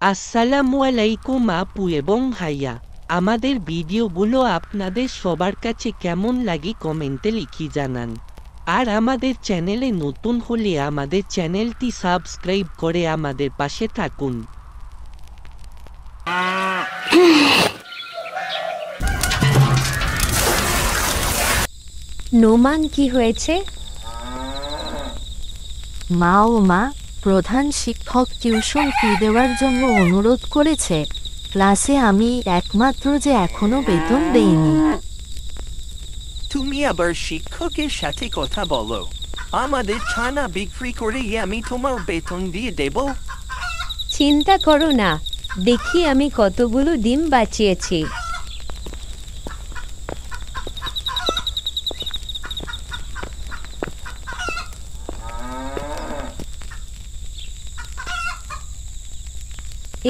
আসসালামু আলাইকুম আপু এবং ভাইয়া। আমাদের ভিডিওগুলো আপনাদের সবার কাছে কেমন লাগে কমেন্টে লিখে জানান। আর আমাদের চ্যানেলে নতুন হলে আমাদের চ্যানেলটি সাবস্ক্রাইব করে আমাদের পাশে থাকুন। নোমান, কি হয়েছে? মা ও মা, প্রধান শিক্ষক টিউশন ফি দেওয়ার জন্য অনুরোধ করেছে। ক্লাসে আমি একমাত্র যে এখনো বেতন দেইনি। তুমি আবার শিক্ষকের সাথে কথা বলো। আমাদের ছানা বিক্রি করে আমি তোমার বেতন দিয়ে দেব। চিন্তা করো না, দেখি আমি কতগুলো ডিম বাঁচিয়েছি।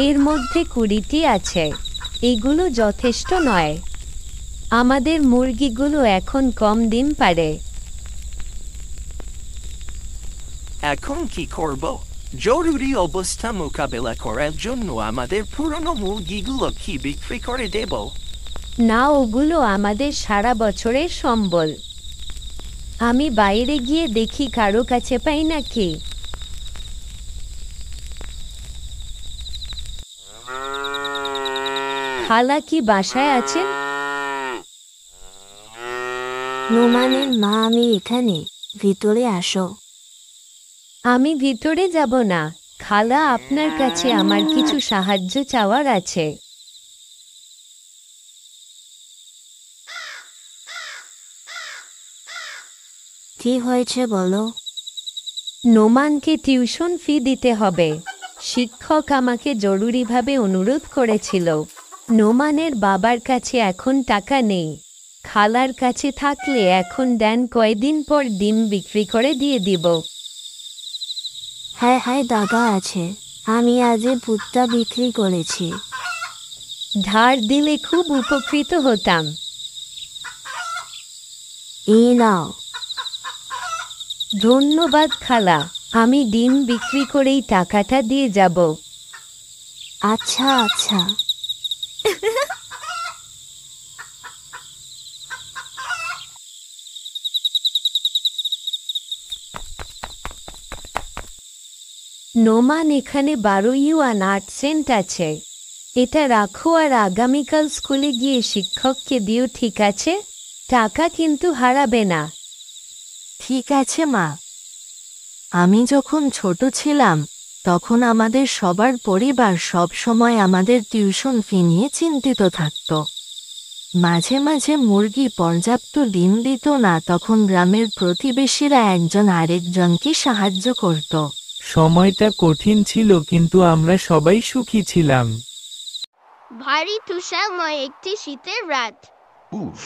এর মধ্যে 20টি আছে। এগুলো যথেষ্ট নয়। আমাদের মুরগিগুলো এখন কম ডিম পারে। এখন কি করব? জরুরি অবস্থা মোকাবেলা করার জন্য আমাদের পুরনো মুরগিগুলো কি বিক্রি করে দেব? না, ওগুলো আমাদের সারা বছরের সম্বল। আমি বাইরে গিয়ে দেখি কারো কাছে পাই নাকি। খালা কি বাসায় আছেন? নোমানের মা, আমি এখানে, ভিতরে আসো। আমি ভিতরে যাব না খালা, আপনার কাছে আমার কিছু সাহায্য চাওয়ার আছে। কি হয়েছে বলো? নোমানকে টিউশন ফি দিতে হবে। শিক্ষক আমাকে জরুরিভাবে অনুরোধ করেছিল। নোমানের বাবার কাছে এখন টাকা নেই। খালার কাছে থাকলে এখন দেন, কয়দিন পর ডিম বিক্রি করে দিয়ে দিব। হ্যাঁ হ্যাঁ, দাদা আছে। আমি আজ ভুট্টা বিক্রি করেছি। ধার দিলে খুব উপকৃত হতাম। এই নাও। ধন্যবাদ খালা, আমি ডিম বিক্রি করেই টাকাটা দিয়ে যাব। আচ্ছা আচ্ছা। নোমান, এখানে 12 ইউয়ান 8 সেন্ট আছে। এটা রাখো আর আগামীকাল স্কুলে গিয়ে শিক্ষককে দিও, ঠিক আছে? টাকা কিন্তু হারাবে না। ঠিক আছে মা। আমি যখন ছোট ছিলাম তখন আমাদের সবার পরিবার সব সময় আমাদের টিউশন ফি নিয়ে চিন্তিত থাকত। মাঝে মাঝে মুরগি পর্যাপ্ত ডিম দিত না, তখন গ্রামের প্রতিবেশীরা একজন আরেকজনকে সাহায্য করত। সময়টা কঠিন ছিল, কিন্তু আমরা সবাই সুখী ছিলাম। ভারী তুষারময় একটি শীতের রাত। উফ,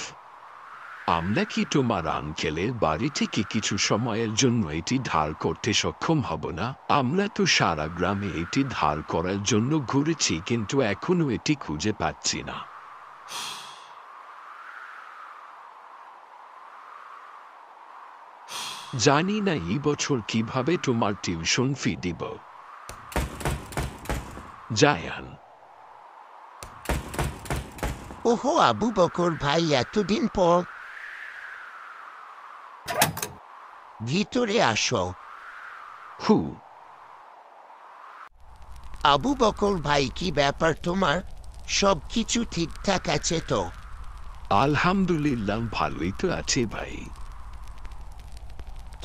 আমরা কি তোমার আঙ্কেলের বাড়ি থেকে কিছু সময়ের জন্য এটি ধার করতে সক্ষম হব না? আমরা তো সারা গ্রামে এটি ধার করার জন্য ঘুরেছি, কিন্তু এখনো এটি খুঁজে পাচ্ছি না। জানি না এই বছর কিভাবে তোমার টিউশন ফি দিব। জায়ান। ওহো আবু বকর ভাই, এতদিন পর। ভিতরে আসো। হু। আবু বকর ভাই, কি ব্যাপার তোমার? সব কিছু ঠিকঠাক আছে তো? আলহামদুলিল্লাহ, ভালোই তো আছে ভাই।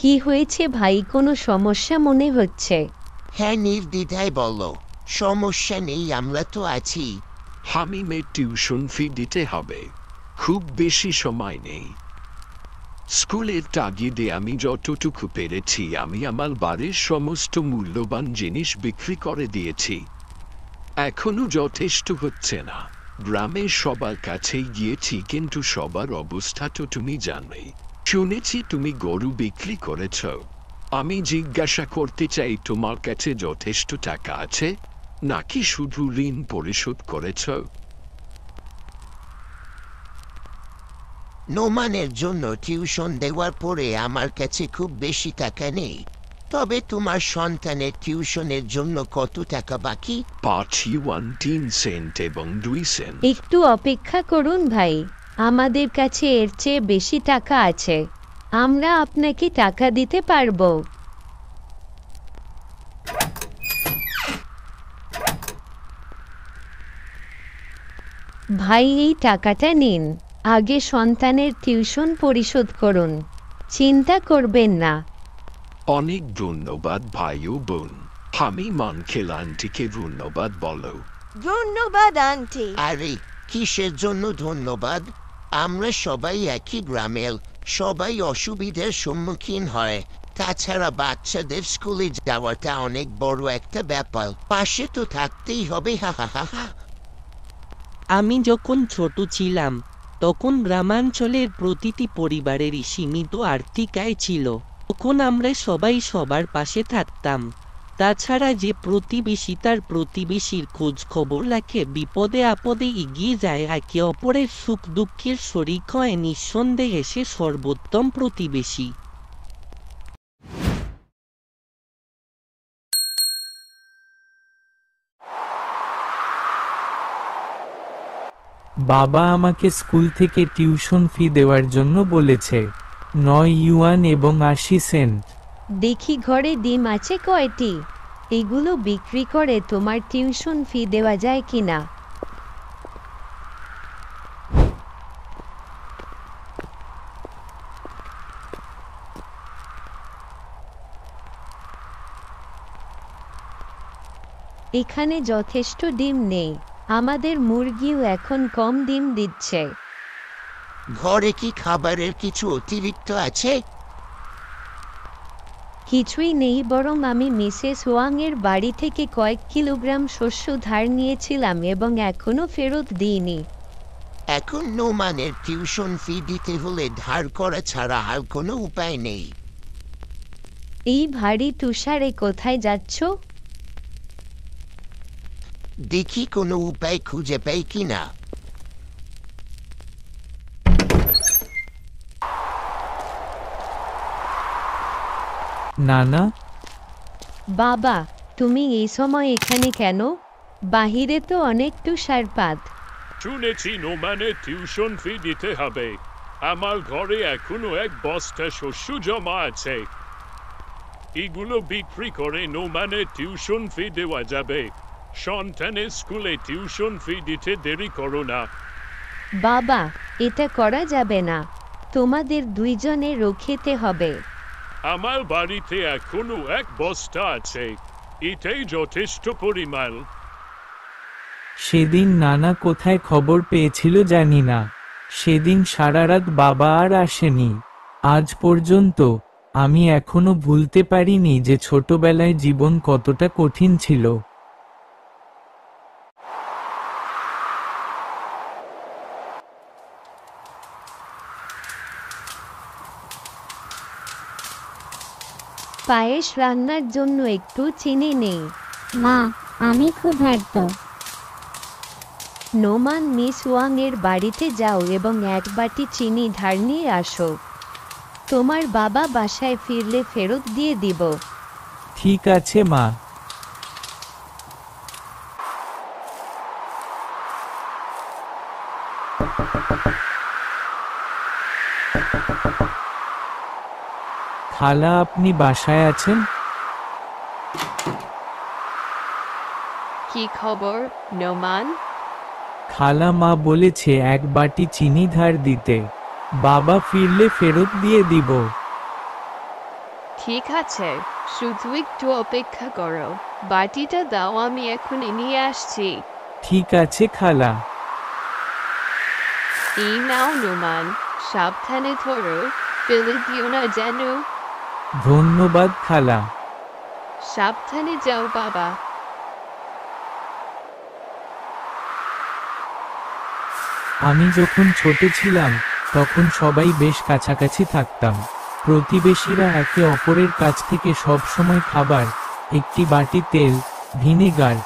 কি হয়েছে ভাই, কোনো সমস্যা মনে হচ্ছে? হ্যাঁ, নির্দ্বিধায় বলো। সমস্যা নেই, আমরা তো আছি। আমি মেয়ের টিউশন ফি দিতে হবে। খুব বেশি সময় নেই। স্কুলের তাগিদে আমি যতটুকু পেরেছি আমি আমার বাড়ির সমস্ত মূল্যবান জিনিস বিক্রি করে দিয়েছি। এখনো যথেষ্ট হচ্ছে না। গ্রামের সবার কাছেই গিয়েছি, কিন্তু সবার অবস্থা তো তুমি জানোই। শুনেছি তুমি গরু বিক্রি করেছ। আমি জিজ্ঞাসা করতে চাই, তোমার কাছে যথেষ্ট টাকা আছে নাকি শুধু ঋণ পরিশোধ করেছ? নোমানের জন্য টিউশন দেওয়ার পরে আমার কাছে খুব বেশি টাকা নেই। তবে তোমার সন্তানের টিউশনের জন্য কত টাকা বাকি? 3 এবং 2 সেন্ট। একটু অপেক্ষা করুন ভাই, আমাদের কাছে এর চেয়ে বেশি টাকা আছে, আমরা আপনাকে টাকা দিতে পারবো। ভাই এই টাকাটা নিন, আগে সন্তানের টিউশন পরিশোধ করুন, চিন্তা করবেন না। অনেক ধন্যবাদ ভাই ও বোন। আমি মানখেল আন্টিকে ধন্যবাদ বলো। ধন্যবাদ আন্টি। আরে কিসের জন্য ধন্যবাদ? আমরা সবাই একই গ্রামের, সবাই অসুবিধার সম্মুখীন হয়। তাছাড়া বাচ্চাদের স্কুলে যাওয়াটা অনেক বড় একটা ব্যাপার, পাশে তো থাকতেই হবে। হা হা হা হা। আমি যখন ছোট ছিলাম তখন গ্রামাঞ্চলের প্রতিটি পরিবারেরই সীমিত আর্থিক আয় ছিল। তখন আমরা সবাই সবার পাশে থাকতাম। তাছাড়া যে প্রতিবেশী তার প্রতিবেশীর খোঁজ খবর রাখে, বিপদে আপদে এগিয়ে যায়, একে অপরের সুখ দুঃখের শরিক হয়, নিঃসন্দেহে সে সর্বোত্তম প্রতিবেশী। বাবা আমাকে স্কুল থেকে টিউশন ফি দেওয়ার জন্য বলেছে, 9 ইউয়ান এবং 80 সেন্ট। দেখি ঘরে ডিম আছে কয়টি, এগুলো বিক্রি করে তোমার টিউশন ফি দেওয়া যায় কিনা। এখানে যথেষ্ট ডিম নেই, আমাদের মুরগিও এখন কম ডিম দিচ্ছে। ঘরে কি খাবারের কিছু অতিরিক্ত আছে? কিছুই নেই, বরং আমি মিসেস ওয়াং এর বাড়ি থেকে কয়েক কিলোগ্রাম শস্য ধার নিয়েছিলাম এবং এখনো ফেরত দিইনি। এখন নোমানের টিউশন ফি দিতে হলে ধার করা ছাড়া আর কোনো উপায় নেই। এই ভারী তুষারে কোথায় যাচ্ছ? দেখি কোনো উপায় খুঁজে পাই কিনা। নানা, বাবা, তুমি এই সময় এখানে কেন? বাহিরে তো অনেক তুষারপাত। শুনেছি নোমানের টিউশন ফি দিতে হবে। আমার ঘরে এখনো 1 বস্তা শস্য জমা আছে। এগুলো বিক্রি করে নোমানের টিউশন ফি দেওয়া যাবে। সন্তানের স্কুলে টিউশন ফি দিতে দেরি করো না। বাবা, এটা করা যাবে না, তোমাদের দুইজনেরও খেতে হবে। আমার বাড়িতে এখনো 1 বস্তা আছে, এটাই যথেষ্ট পরিমাণ। সেদিন নানা কোথায় খবর পেয়েছিল জানি না, সেদিন সারা রাত বাবা আর আসেনি। আজ পর্যন্ত আমি এখনো ভুলতে পারিনি যে ছোটবেলায় জীবন কতটা কঠিন ছিল। পায়েস রান্নার জন্য একটু চিনি নেই। মা, আমি ক্ষুধার্ত। নোমান মিস ওয়াং এর বাড়িতে যাও এবং 1 বাটি চিনি ধার নিয়ে আসো। তোমার বাবা বাসায় ফিরলে ফেরত দিয়ে দিব। ঠিক আছে মা। খালা, আপনি বাসায় আছেন? কি খবর নোমান? খালা, মা বলেছে 1 বাটি চিনি ধার দিতে, বাবা ফিরলে ফেরত দিয়ে দিব। ঠিক আছে, শুধু একটু অপেক্ষা করো, বাটিটা দাও, আমি এখনই নিয়ে আসছি। ঠিক আছে খালা। এই নাও নোমান, সাবধানে ধরো, ফেলে দিও না যেন। ধন্যবাদ খালা। সাবধানে যাও বাবা। আমি যখন ছোট ছিলাম তখন সবাই বেশ কাছাকাছি থাকতাম। প্রতিবেশীরা একে অপরের কাছ থেকে সব সময় খাবার, একটি বাটি তেল, ভিনেগার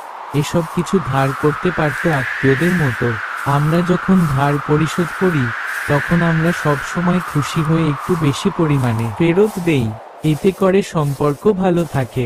এসব কিছু ধার করতে পারত আত্মীয়দের মতো। আমরা যখন ধার পরিশোধ করি তখন আমরা সব সময় খুশি হয়ে একটু বেশি পরিমাণে ফেরত দেই। এতে করে সম্পর্ক ভালো থাকে।